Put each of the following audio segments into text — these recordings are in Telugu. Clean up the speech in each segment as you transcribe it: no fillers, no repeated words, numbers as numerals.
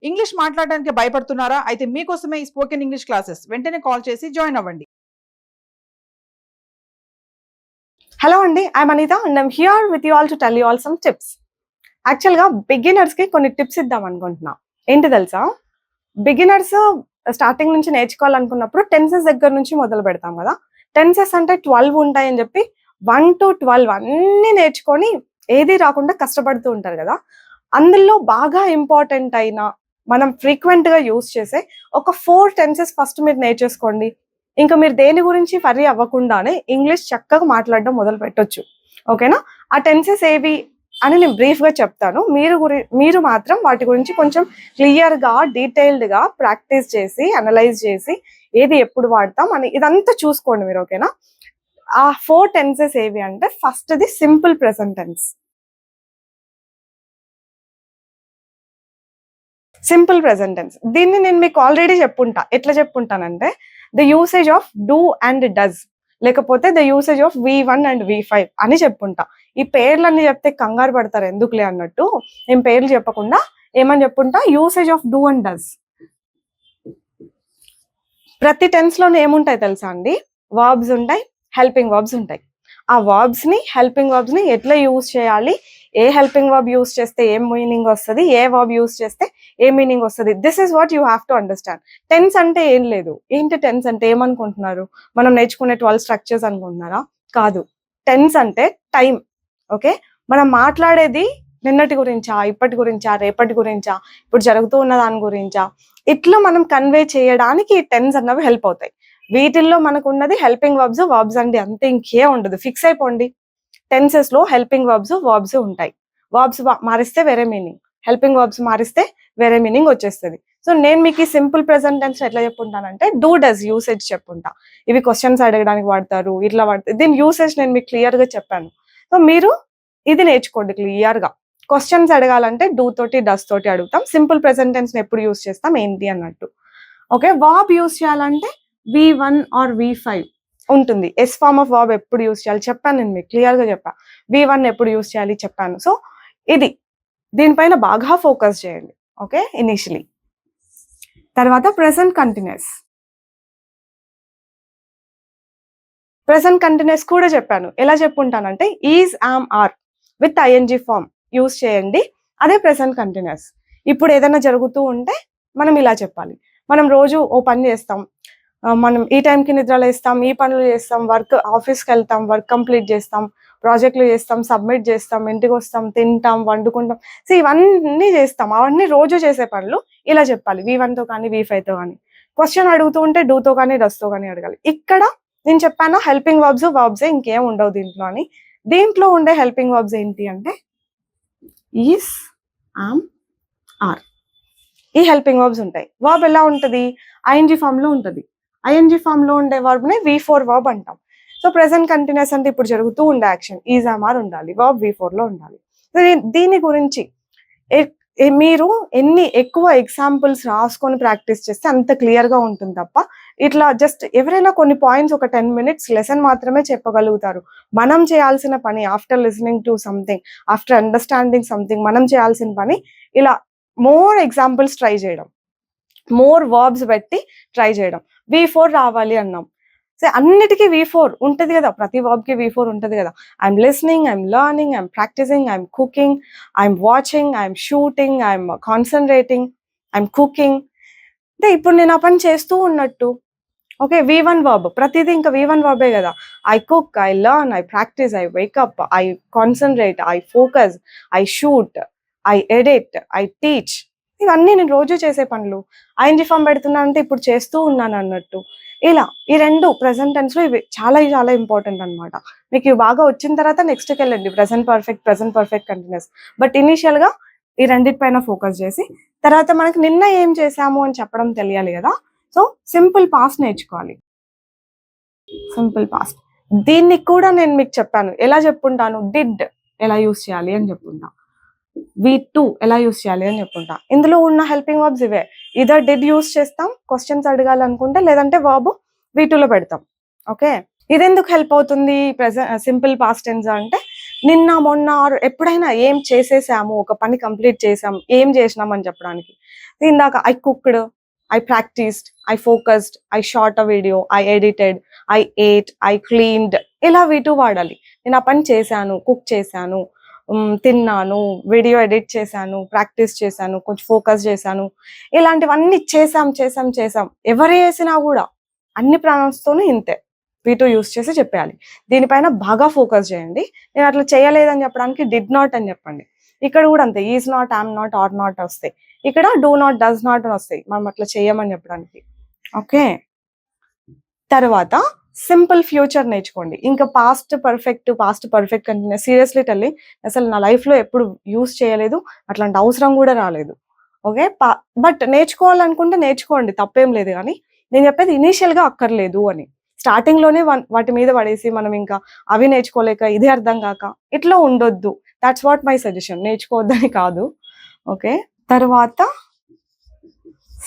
ఇంగ్లీష్ మాట్లాడడానికి భయపడుతున్నారా? అయితే మీకోసమే ఈ స్పోకెన్ ఇంగ్లీష్ క్లాసెస్. వెంటనే కాల్ చేసి జాయిన్ అవ్వండి. హలో అండి, I'm Anitha and I'm here with you all to tell you all some tips. యాక్చువల్గా బిగినర్స్కి కొన్ని టిప్స్ ఇద్దాం అనుకుంటున్నా. ఏంటి తెలుసా, బిగినర్స్ స్టార్టింగ్ నుంచి నేర్చుకోవాలనుకున్నప్పుడు టెన్సెస్ దగ్గర నుంచి మొదలు పెడతాం కదా. టెన్సెస్ అంటే 12 ఉంటాయని చెప్పి 1 to 12 అన్నీ నేర్చుకొని ఏది రాకుండా కష్టపడుతూ ఉంటారు కదా. అందులో బాగా ఇంపార్టెంట్ అయిన మనం ఫ్రీక్వెంట్గా యూస్ చేసే ఒక 4 టెన్సెస్ ఫస్ట్ మీరు నేర్చేసుకోండి. ఇంకా మీరు దేని గురించి ఫరీ అవ్వకుండానే ఇంగ్లీష్ చక్కగా మాట్లాడడం మొదలు పెట్టొచ్చు. ఓకేనా? ఆ టెన్సెస్ ఏవి అని నేను బ్రీఫ్గా చెప్తాను. మీరు మాత్రం వాటి గురించి కొంచెం క్లియర్గా డీటెయిల్డ్గా ప్రాక్టీస్ చేసి అనలైజ్ చేసి ఏది ఎప్పుడు వాడతాం అని ఇదంతా చూసుకోండి మీరు. ఓకేనా? ఆ 4 టెన్సెస్ ఏవి అంటే ఫస్ట్ది simple present tense. Simple present tense దీన్ని నేను మీకు ఆల్రెడీ చెప్పుంటా. ఎట్లా చెప్పుంటానంటే the usage of do and does, లేకపోతే the usage of V1 and V5 అని చెప్పుంటా. ఈ పేర్లన్నీ చెప్తే కంగారు పడతారు ఎందుకులే అన్నట్టు నేను పేర్లు చెప్పకుండా ఏమని చెప్పుంటా, usage of do and does. ప్రతి టెన్స్ లోనే ఏముంటాయి తెలుసా అండి, వర్బ్స్ ఉంటాయి, హెల్పింగ్ వర్బ్స్ ఉంటాయి. ఆ వర్బ్స్ ని హెల్పింగ్ వర్బ్స్ ని ఎట్లా యూజ్ చేయాలి, ఏ హెల్పింగ్ వర్బ్ యూజ్ చేస్తే ఏం మీనింగ్ వస్తుంది, ఏ వర్బ్ యూజ్ చేస్తే ఏ మీనింగ్ వస్తుంది, this is what you have to understand. Tense అంటే ఏం లేదు. ఏంటి టెన్స్ అంటే ఏమనుకుంటున్నారు, మనం నేర్చుకునే 12 స్ట్రక్చర్స్ అనుకుంటున్నారా? కాదు. టెన్స్ అంటే టైం. ఓకే, మనం మాట్లాడేది నిన్నటి గురించా, ఇప్పటి గురించా, రేపటి గురించా, ఇప్పుడు జరుగుతూ ఉన్న దాని గురించా, ఇట్లా మనం కన్వే చేయడానికి టెన్స్ అన్నవి హెల్ప్ అవుతాయి. వీటిల్లో మనకు ఉన్నది హెల్పింగ్ వర్బ్స్, వర్బ్స్ అండి, అంతే, ఇంకే ఉండదు. ఫిక్స్ అయిపోండి. టెన్సెస్ లో హెల్పింగ్ వర్బ్స్ ఉంటాయి. వర్బ్స్ మారిస్తే వేరే మీనింగ్, హెల్పింగ్ వర్బ్స్ మారిస్తే వేరే మీనింగ్ వచ్చేస్తుంది. సో నేను మీకు ఈ సింపుల్ ప్రెజెంట్ టెన్స్ ఎట్లా చెప్పుంటానంటే డూ డస్ యూసేజ్ చెప్పుంటా. ఇవి క్వశ్చన్స్ అడగడానికి వాడతారు, ఇట్లా వాడతారు. దీని యూసేజ్ నేను మీకు క్లియర్ గా చెప్పాను. సో మీరు ఇది నేర్చుకోండి క్లియర్ గా. క్వశ్చన్స్ అడగాలంటే డూ తోటి డస్ తోటి అడుగుతాం. సింపుల్ ప్రెజెంట్ టెన్స్ ఎప్పుడు యూస్ చేస్తాం ఏంటి అన్నట్టు. ఓకే, వర్బ్ యూస్ చేయాలంటే V1 ఆర్ V5 ఉంటుంది. ఎస్ ఫార్మ్ ఆఫ్ వర్బ్ ఎప్పుడు యూస్ చేయాలి చెప్పాను నేను మీకు క్లియర్గా చెప్పా. V1 ఎప్పుడు యూస్ చేయాలి చెప్పాను. సో ఇది దీనిపైన బాగా ఫోకస్ చేయండి. Okay, initially. తర్వాత ప్రెసెంట్ కంటిన్యూస్. ప్రెసెంట్ కంటిన్యూస్ కూడా చెప్పాను. ఎలా చెప్పుంటానంటే is, am, are with ING form use చేయండి. అదే ప్రెసెంట్ కంటిన్యూస్. ఇప్పుడు ఏదైనా జరుగుతూ ఉంటే మనం ఇలా చెప్పాలి. మనం రోజు ఓ పని చేస్తాం, మనం ఈ టైంకి నిద్రలు వేస్తాం, ఈ పనులు చేస్తాం, ఆఫీస్కి వెళ్తాం, వర్క్ కంప్లీట్ చేస్తాం, ప్రాజెక్టులు చేస్తాం, సబ్మిట్ చేస్తాం, ఇంటికి వస్తాం, తింటాం, వండుకుంటాం. సో ఇవన్నీ చేస్తాం, అవన్నీ రోజు చేసే పనులు. ఇలా చెప్పాలి V1తో కానీ V5తో కానీ. క్వశ్చన్ అడుగుతూ ఉంటే డూతో కానీ డస్తో కానీ అడగాలి. ఇక్కడ నేను చెప్పాను హెల్పింగ్ వర్బ్స్ ఇంకేం ఉండవు దీంట్లో అని. దీంట్లో ఉండే హెల్పింగ్ వర్బ్స్ ఏంటి అంటే ఈస్, ఆమ్, ఆర్. ఈ హెల్పింగ్ వర్బ్స్ ఉంటాయి. వర్బ్ ఎలా ఉంటుంది, ING ఫామ్ లో ఉంటుంది. ING ఫామ్ లో ఉండే వర్బ్ ని V4 వర్బ్ అంటాం. సో ప్రెసెంట్ కంటిన్యూస్ అంటే ఇప్పుడు జరుగుతూ ఉండే యాక్షన్ ఈజ్, ఆమ్, ఆర్ ఉండాలి, వర్బ్ V4 లో ఉండాలి. దీని గురించి మీరు ఎన్ని ఎక్కువ ఎగ్జాంపుల్స్ రాసుకొని ప్రాక్టీస్ చేస్తే అంత క్లియర్ గా ఉంటుంది తప్ప ఇట్లా జస్ట్ ఎవరైనా కొన్ని పాయింట్స్ ఒక 10 minutes లెసన్ మాత్రమే చెప్పగలుగుతారు. మనం చేయాల్సిన పని after listening to something, after understanding something, మనం చేయాల్సిన పని ఇలా మోర్ ఎగ్జాంపుల్స్ ట్రై చేయడం, మోర్ వర్బ్స్ పెట్టి ట్రై చేయడం. V4 రావాలి అన్నాం, సో అన్నిటికీ V4 ఉంటుంది కదా, ప్రతి వర్బ్కి V4 ఉంటుంది కదా. I'm listening, I'm learning, I'm practising, I'm cooking, I'm watching, I'm shooting, I'm concentrating, I'm cooking. అంటే ఇప్పుడు నేను ఆ పని చేస్తూ ఉన్నట్టు. ఓకే, V1 వర్బ్ ప్రతిదీ ఇంకా V1 వర్బే కదా. I cook, I learn, I practice, I wake up, I concentrate, I focus, I shoot, I edit, I teach. ఇవన్నీ నేను రోజు చేసే పనులు. ING ఫామ్ పెడుతున్నా అంటే ఇప్పుడు చేస్తూ ఉన్నాను అన్నట్టు. ఇలా ఈ రెండు ప్రెసెంట్ టెన్స్ లో ఇవి చాలా చాలా ఇంపార్టెంట్ అనమాట. మీకు ఇవి బాగా వచ్చిన తర్వాత నెక్స్ట్కి వెళ్ళండి present perfect continuous. But initial గా ఈ రెండింటిపైన ఫోకస్ చేసి తర్వాత మనకి నిన్న ఏం చేసాము అని చెప్పడం తెలియాలి కదా. సో సింపుల్ పాస్ట్ నేర్చుకోవాలి. సింపుల్ పాస్ట్ దీన్ని కూడా నేను మీకు చెప్పాను. ఎలా చెప్పుంటాను, డిడ్ ఎలా యూస్ చేయాలి అని చెప్పుంటా, V2 ఎలా యూస్ చేయాలి అని చెప్పుంటా. ఇందులో ఉన్న హెల్పింగ్ వర్బ్స్ ఇవే. ఇదర్ డిడ్ యూస్ చేస్తాం క్వశ్చన్స్ అడగాలనుకుంటే, లేదంటే వర్బ్ V2లో పెడతాం. ఓకే, ఇదెందుకు హెల్ప్ అవుతుంది సింపుల్ పాస్ట్ టెన్స్ అంటే నిన్న మొన్న ఎప్పుడైనా ఏం చేసేసాము, ఒక పని కంప్లీట్ చేసాం, ఏం చేసినాం అని చెప్పడానికి. ఇందాక I cooked, I practised, I focused, I shot a video, I edited, I ate, I cleaned, ఇలా వీటు వాడాలి. నేను ఆ పని చేశాను, కుక్ చేశాను, తిన్నాను, వీడియో ఎడిట్ చేశాను, ప్రాక్టీస్ చేశాను, కొంచెం ఫోకస్ చేశాను, ఇలాంటివన్నీ చేసాం. ఎవరు చేసినా కూడా అన్ని ప్రాణాలతోనూ ఇంతే, వీటు యూస్ చేసి చెప్పేయాలి. దీనిపైన బాగా ఫోకస్ చేయండి. నేను అట్లా చేయలేదని చెప్పడానికి డిడ్ నాట్ అని చెప్పండి. ఇక్కడ కూడా అంతే, is not, am not, are not వస్తాయి. ఇక్కడ డూ నాట్, డస్ నాట్ అని వస్తాయి మనం అట్లా చేయమని చెప్పడానికి. ఓకే, తర్వాత సింపుల్ ఫ్యూచర్ నేర్చుకోండి. ఇంకా past perfect continuous, seriously telling, అసలు నా లైఫ్లో ఎప్పుడు యూస్ చేయలేదు, అట్లాంటి అవసరం కూడా రాలేదు. ఓకే, బట్ నేర్చుకోవాలనుకుంటే నేర్చుకోండి, తప్పేం లేదు. కానీ నేను చెప్పేది ఇనీషియల్గా అక్కర్లేదు అని. స్టార్టింగ్ లోనే వాటి మీద పడేసి మనం ఇంకా అవి నేర్చుకోలేక ఇది అర్థం కాక ఇట్లా ఉండొద్దు. దాట్స్ వాట్ మై సజెషన్, నేర్చుకోవద్దని కాదు. ఓకే, తర్వాత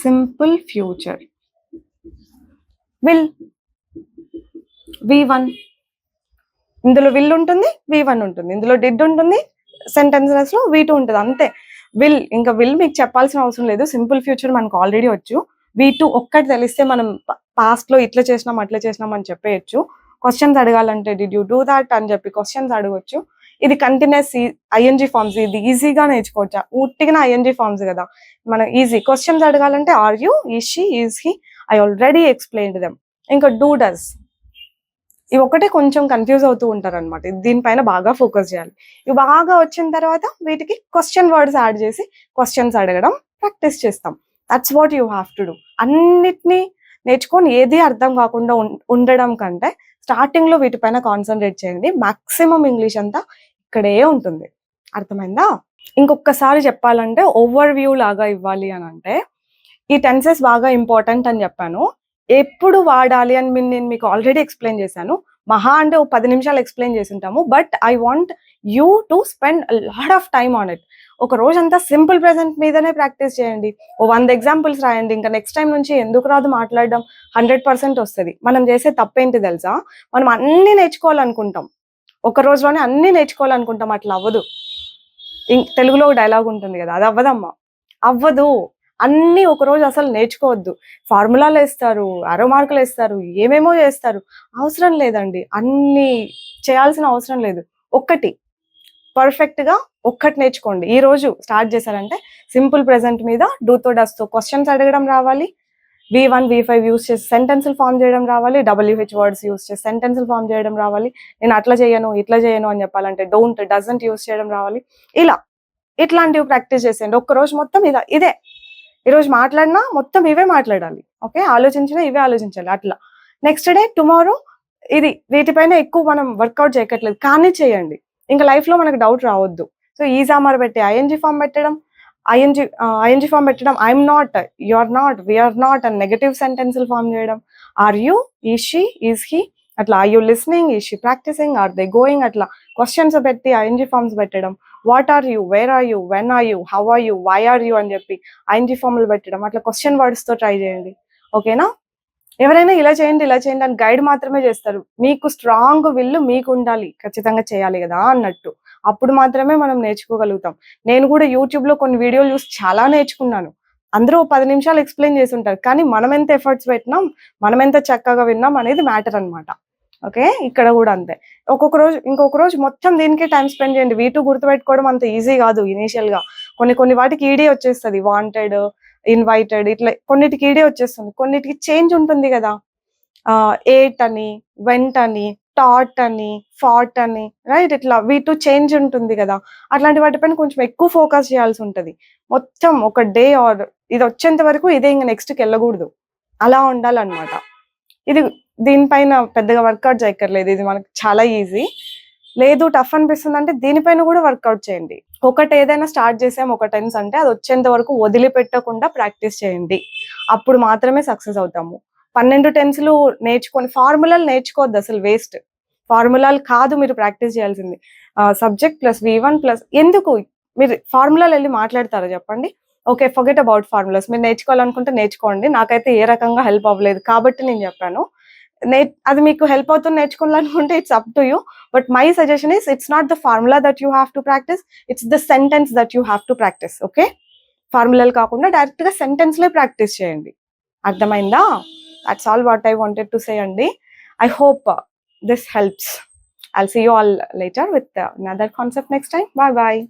సింపుల్ ఫ్యూచర్, విల్, V1, ఇందులో విల్ ఉంటుంది, V1 ఉంటుంది, ఇందులో డిడ్ ఉంటుంది, సెంటెన్సెస్ లో V2 ఉంటుంది, అంతే. ఇంకా విల్ మీకు చెప్పాల్సిన అవసరం లేదు. సింపుల్ ఫ్యూచర్ మనకు ఆల్రెడీ వచ్చు. V2 ఒక్కటి తెలిస్తే మనం పాస్ట్ లో ఇట్లా చేసినాం అట్లా చేసినాం అని చెప్పేయచ్చు. క్వశ్చన్స్ అడగాలంటే డిడ్ యూ డూ దాట్ అని చెప్పి క్వశ్చన్స్ అడగవచ్చు. ఇది కంటిన్యూస్ ING ఫార్మ్స్, ఇది ఈజీగా నేర్చుకోవచ్చు. ఉట్టిగా ING ఫార్మ్స్ కదా, మనం ఈజీ. క్వశ్చన్స్ అడగాలంటే are you, is she, is he, I already explained them. ఇంకా డూ, డస్, ఇవి ఒకటే కొంచెం కన్ఫ్యూజ్ అవుతూ ఉంటారు అనమాట. దీనిపైన బాగా ఫోకస్ చేయాలి. ఇవి బాగా వచ్చిన తర్వాత వీటికి క్వశ్చన్ వర్డ్స్ యాడ్ చేసి క్వశ్చన్స్ అడగడం ప్రాక్టీస్ చేస్తాం. That's what you have to do. అన్నిటినీ నేర్చుకొని ఏది అర్థం కాకుండా ఉండడం కంటే స్టార్టింగ్ లో వీటిపైన కాన్సన్ట్రేట్ చేయండి. మాక్సిమం ఇంగ్లీష్ అంతా ఇక్కడే ఉంటుంది. అర్థమైందా? ఇంకొకసారి చెప్పాలంటే ఓవర్ వ్యూ లాగా ఇవ్వాలి అని అంటే, ఈ టెన్సెస్ బాగా ఇంపార్టెంట్ అని చెప్పాను. ఎప్పుడు వాడాలి అని నేను మీకు ఆల్రెడీ ఎక్స్ప్లెయిన్ చేశాను. మహా అంటే 10 నిమిషాలు ఎక్స్ప్లెయిన్ చేసి ఉంటాము. But I want you to spend lot of time on it. ఒక రోజంతా సింపుల్ ప్రెజెంట్ మీదనే ప్రాక్టీస్ చేయండి. 100 ఎగ్జాంపుల్స్ రాయండి. ఇంకా నెక్స్ట్ టైం నుంచి ఎందుకు రాదు మాట్లాడడం 100% వస్తుంది. మనం చేసే తప్పేంటి తెలుసా? మనం అన్ని నేర్చుకోవాలనుకుంటాం, ఒక రోజులోనే అన్ని నేర్చుకోవాలనుకుంటాం. అట్లా అవ్వదు. తెలుగులో డైలాగ్ ఉంటుంది కదా, అది అవ్వదమ్మా, అవ్వదు. అన్ని ఒక రోజు అసలు నేర్చుకోవద్దు. ఫార్ములాలు వేస్తారు, అరో మార్కులు వేస్తారు, ఏమేమో చేస్తారు. అవసరం లేదండి, అన్ని చేయాల్సిన అవసరం లేదు. ఒక్కటి పర్ఫెక్ట్ గా ఒక్కటి నేర్చుకోండి. ఈ రోజు స్టార్ట్ చేశారంటే సింపుల్ ప్రెజెంట్ మీద డూతో డస్తో క్వశ్చన్స్ అడగడం రావాలి. V1, V5 యూస్ చేసి సెంటెన్సులు ఫామ్ చేయడం రావాలి. WH వర్డ్స్ యూస్ చేసి సెంటెన్సులు ఫామ్ చేయడం రావాలి. నేను అట్లా చేయను ఇట్లా చేయను అని చెప్పాలంటే డోంట్, డజంట్ యూస్ చేయడం రావాలి. ఇట్లాంటివి ప్రాక్టీస్ చేసేయండి. ఒక్కరోజు మొత్తం ఇదే. ఈరోజు మాట్లాడినా మొత్తం ఇవే మాట్లాడాలి. ఓకే, ఆలోచించినా ఇవే ఆలోచించాలి. అట్లా నెక్స్ట్ డే, టుమారో వీటిపైన ఎక్కువ మనం వర్కౌట్ చేయట్లేదు కానీ చేయండి. ఇంకా లైఫ్ లో మనకు డౌట్ రావద్దు. సో ఈజామర్ పెట్టి ING ఫామ్ పెట్టడం, ING ఫామ్ పెట్టడం, I am not, you are not, we are not అని నెగటివ్ సెంటెన్సులు ఫామ్ చేయడం. Are you, is she, is he, అట్లా I you listening, is she practising, are they going, అట్లా క్వశ్చన్స్ పెట్టి ING ఫార్మ్స్ పెట్టడం. What are you, where are you, when are you, how are you, why are you అని చెప్పి ING ఫార్ములు పెట్టడం. అట్లా క్వశ్చన్ వర్డ్స్ తో ట్రై చేయండి. ఓకేనా? ఎవరైనా ఇలా చేయండి అని గైడ్ మాత్రమే చేస్తారు. మీకు స్ట్రాంగ్ విల్ మీకు ఉండాలి, ఖచ్చితంగా చేయాలి కదా అన్నట్టు. అప్పుడు మాత్రమే మనం నేర్చుకోగలుగుతాం. నేను కూడా యూట్యూబ్ లో కొన్ని వీడియోలు చూసి చాలా నేర్చుకున్నాను. అందరూ 10 నిమిషాలు ఎక్స్ప్లెయిన్ చేసి ఉంటారు, కానీ మనం ఎంత ఎఫర్ట్స్ పెట్టినాం, మనం ఎంత చక్కగా విన్నాం అనేది మ్యాటర్ అనమాట. ఓకే, ఇక్కడ కూడా అంతే. ఇంకొక రోజు మొత్తం దీనికే టైం స్పెండ్ చేయండి. V2 గుర్తుపెట్టుకోవడం అంత ఈజీ కాదు ఇనీషియల్ గా. కొన్ని వాటికి ఈడీ వచ్చేస్తుంది, వాంటెడ్, ఇన్వైటెడ్, ఇట్లా కొన్నిటికి ఈడీ వచ్చేస్తుంది. కొన్నిటికి చేంజ్ ఉంటుంది కదా, ఏట్ అని, వెంట్ అని, టాట్ అని, ఫాట్ అని, రైట్? ఇట్లా V2 చేంజ్ ఉంటుంది కదా. అట్లాంటి వాటిపైన కొంచెం ఎక్కువ ఫోకస్ చేయాల్సి ఉంటుంది. మొత్తం ఒక డే ఆర్ ఇది వచ్చేంత వరకు ఇదే, ఇంకా నెక్స్ట్కి వెళ్ళకూడదు. అలా ఉండాలన్నమాట. దీనిపైన పెద్దగా వర్కౌట్ చేయక్కర్లేదు. ఇది మనకు చాలా ఈజీ. లేదు టఫ్ అనిపిస్తుంది అంటే దీనిపైన కూడా వర్కౌట్ చేయండి. ఒకటి ఏదైనా స్టార్ట్ చేసాం ఒక టెన్స్ అంటే అది వచ్చేంత వరకు వదిలిపెట్టకుండా ప్రాక్టీస్ చేయండి. అప్పుడు మాత్రమే సక్సెస్ అవుతాము. 12 టెన్స్లు నేర్చుకొని ఫార్ములాలు నేర్చుకోవద్దు, అసలు వేస్ట్. ఫార్ములాలు కాదు మీరు ప్రాక్టీస్ చేయాల్సింది. సబ్జెక్ట్ ప్లస్ V1 ప్లస్, ఎందుకు మీరు ఫార్ములాలు వెళ్ళి మాట్లాడతారా చెప్పండి? Okay, forget about formulas. మీరు నేర్చుకోవాలనుకుంటే నేర్చుకోండి. నాకైతే ఏ రకంగా హెల్ప్ అవ్వలేదు కాబట్టి నేను చెప్పాను. అది మీకు హెల్ప్ అవుతుంది నేర్చుకోవాలనుకుంటే it's up to you. But my suggestion is it's not the formula that you have to practise, it's the sentence that you have to practise. Okay, ఫార్ములాలు కాకుండా డైరెక్ట్ గా సెంటెన్స్లే ప్రాక్టీస్ చేయండి. అర్థమైందా? That's all what I wanted to say అండి. I hope this helps. I'll see you all later with another concept next time. Bye bye.